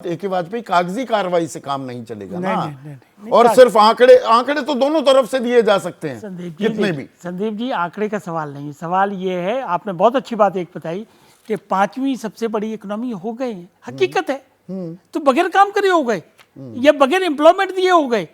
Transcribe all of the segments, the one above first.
A K. Vajpayee कागजी कार्रवाई से काम नहीं चलेगा ना। नहीं, और सिर्फ आंकड़े तो दोनों तरफ से दिए जा सकते हैं, कितने भी। संदीप जी, आंकड़े का सवाल नहीं, सवाल ये है, आपने बहुत अच्छी बात एक बताई कि 5वीं सबसे बड़ी इकोनॉमी हो गए, हकीकत है। तो बगैर काम करे हो गए या बगैर एम्प्लॉयमेंट दिए हो गए,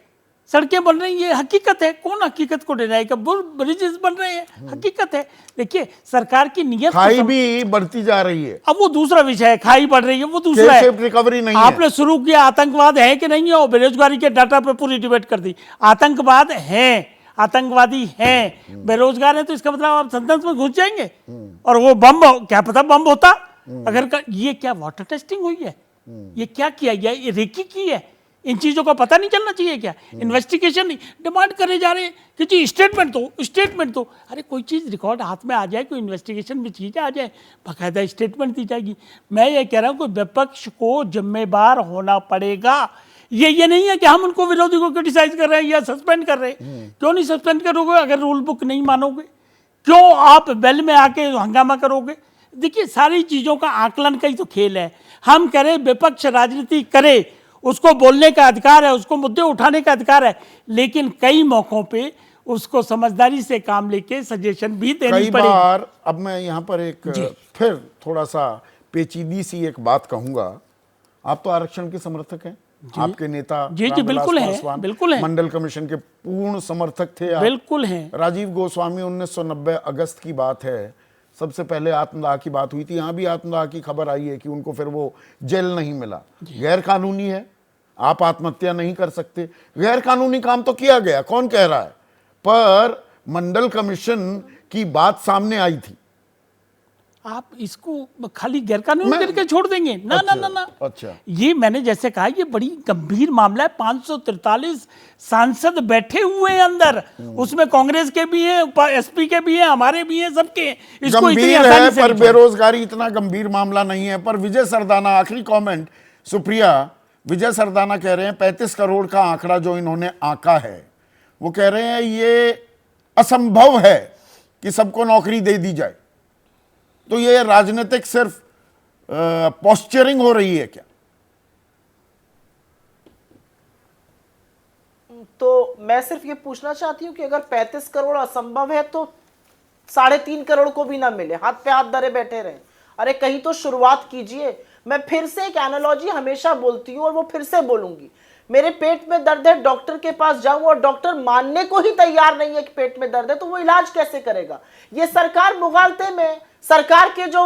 सड़कें बन रही है, हकीकत है। कौन हकीकत को डिनाई कर, ब्रिजेस बन रहे हैं, हकीकत है। देखिए सरकार की नियत, खाई भी बढ़ती जा रही है। अब वो दूसरा विषय है, खाई बढ़ रही है वो दूसरा है, रिकवरी नहीं आपने शुरू किया आतंकवाद है कि नहीं है, और बेरोजगारी के डाटा पे पूरी डिबेट कर दी। आतंकवाद है, आतंकवादी हैं, बेरोजगार है, तो इसका मतलब आप सेंटेंस में घुस जाएंगे। और वो बम, क्या पता बम होता अगर ये क्या वाटर टेस्टिंग हुई है, ये क्या किया गया, ये रेकी की है, इन चीजों का पता नहीं चलना चाहिए क्या? इन्वेस्टिगेशन नहीं, डिमांड करे जा रहे हैं कि जी स्टेटमेंट दो। अरे कोई चीज़ रिकॉर्ड हाथ में आ जाए, कोई इन्वेस्टिगेशन में चीज़ आ जाए, बाकायदा स्टेटमेंट दी जाएगी। मैं ये कह रहा हूँ कि विपक्ष को जिम्मेदार होना पड़ेगा। ये नहीं है कि हम उनको, विरोधी को क्रिटिसाइज कर रहे हैं या सस्पेंड कर रहे हैं। क्यों नहीं सस्पेंड करोगे अगर रूल बुक नहीं मानोगे? क्यों आप बेल में आके हंगामा करोगे? देखिए सारी चीज़ों का आकलन का ही तो खेल है। हम करें, विपक्ष राजनीति करे, उसको बोलने का अधिकार है, उसको मुद्दे उठाने का अधिकार है, लेकिन कई मौकों पे उसको समझदारी से काम लेके सजेशन भी देनी पड़ेगी। कई बार, अब मैं यहाँ पर एक फिर थोड़ा सा पेचीदी सी एक बात कहूँगा। आप तो आरक्षण के समर्थक हैं, आपके नेता जी बिल्कुल है, बिल्कुल है, मंडल कमीशन के पूर्ण समर्थक थे आप। बिल्कुल है। राजीव गोस्वामी 1990 अगस्त की बात है, सबसे पहले आत्मदाह की बात हुई थी। यहाँ भी आत्मदाह की खबर आई है कि उनको फिर वो जेल नहीं मिला। गैर कानूनी है, आप आत्महत्या नहीं कर सकते। गैर कानूनी काम तो किया गया, कौन कह रहा है, पर मंडल कमीशन की बात सामने आई थी। आप इसको खाली गैर कानूनी करके छोड़ देंगे? ना अच्छा, ना ना ना। अच्छा, ये मैंने जैसे कहा, ये बड़ी गंभीर मामला है। 543 सांसद बैठे हुए हैं अंदर, उसमें कांग्रेस के भी हैं, एसपी के भी हैं, हमारे भी हैं, सबके। इसको गंभीर है, पर बेरोजगारी इतना गंभीर मामला नहीं है। पर विजय सरदाना, आखिरी कमेंट सुप्रिया, विजय सरदाना कह रहे हैं 35 करोड़ का आंकड़ा जो इन्होंने आंका है, वो कह रहे हैं ये असंभव है कि सबको नौकरी दे दी जाए। तो ये राजनीतिक सिर्फ पोस्चरिंग हो रही है क्या? तो मैं सिर्फ ये पूछना चाहती हूँ कि अगर 35 करोड़ असंभव है तो 3.5 करोड़ को भी ना मिले, हाथ पे हाथ धरे बैठे रहे। अरे कहीं तो शुरुआत कीजिए। मैं फिर से एक एनालॉजी हमेशा बोलती हूँ और वो फिर से बोलूंगी। मेरे पेट में दर्द है, डॉक्टर के पास जाऊं और डॉक्टर मानने को ही तैयार नहीं है कि पेट में दर्द है, तो वो इलाज कैसे करेगा? ये सरकार मुगालते में, सरकार के जो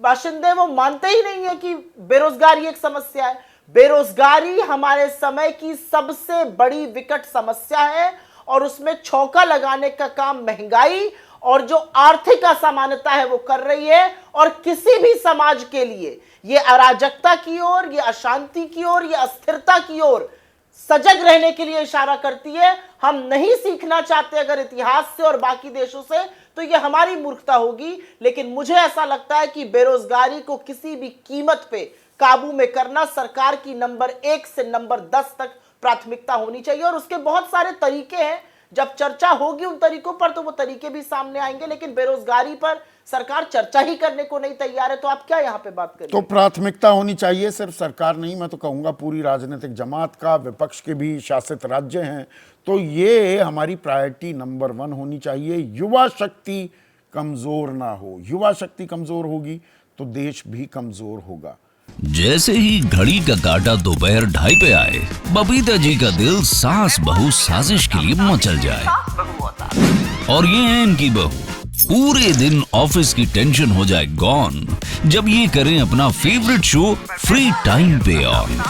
बाशिंदे वो मानते ही नहीं है कि बेरोजगारी एक समस्या है। बेरोजगारी हमारे समय की सबसे बड़ी विकट समस्या है और उसमें छौका लगाने का काम महंगाई और जो आर्थिक असमानता है वो कर रही है। और किसी भी समाज के लिए ये अराजकता की ओर, ये अशांति की ओर, ये अस्थिरता की ओर सजग रहने के लिए इशारा करती है। हम नहीं सीखना चाहते अगर इतिहास से और बाकी देशों से, तो ये हमारी मूर्खता होगी। लेकिन मुझे ऐसा लगता है कि बेरोजगारी को किसी भी कीमत पे काबू में करना सरकार की नंबर 1 से नंबर 10 तक प्राथमिकता होनी चाहिए। और उसके बहुत सारे तरीके हैं, जब चर्चा होगी उन तरीकों पर तो वो तरीके भी सामने आएंगे। लेकिन बेरोजगारी पर सरकार चर्चा ही करने को नहीं तैयार है, तो आप क्या यहाँ पे बात करें? तो प्राथमिकता होनी चाहिए सिर्फ सरकार नहीं, मैं तो कहूँगा पूरी राजनीतिक जमात का, विपक्ष के भी शासित राज्य हैं, तो ये हमारी प्रायोरिटी नंबर 1 होनी चाहिए। युवा शक्ति कमजोर ना हो। युवा शक्ति कमजोर होगी तो देश भी कमजोर होगा। जैसे ही घड़ी का काटा दोपहर 2:30 पे आए, बबीता जी का दिल सास बहू साजिश के लिए मचल जाए। और ये है इनकी बहू, पूरे दिन ऑफिस की टेंशन हो जाए गॉन जब ये करें अपना फेवरेट शो फ्री टाइम पे ऑन।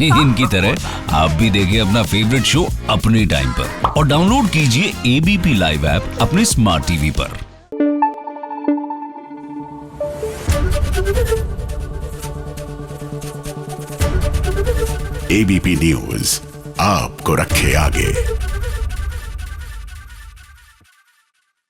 इनकी तरह आप भी देखें अपना फेवरेट शो अपने टाइम पर और डाउनलोड कीजिए एबीपी लाइव ऐप अपने स्मार्ट टीवी पर। एबीपी न्यूज आपको रखे आगे।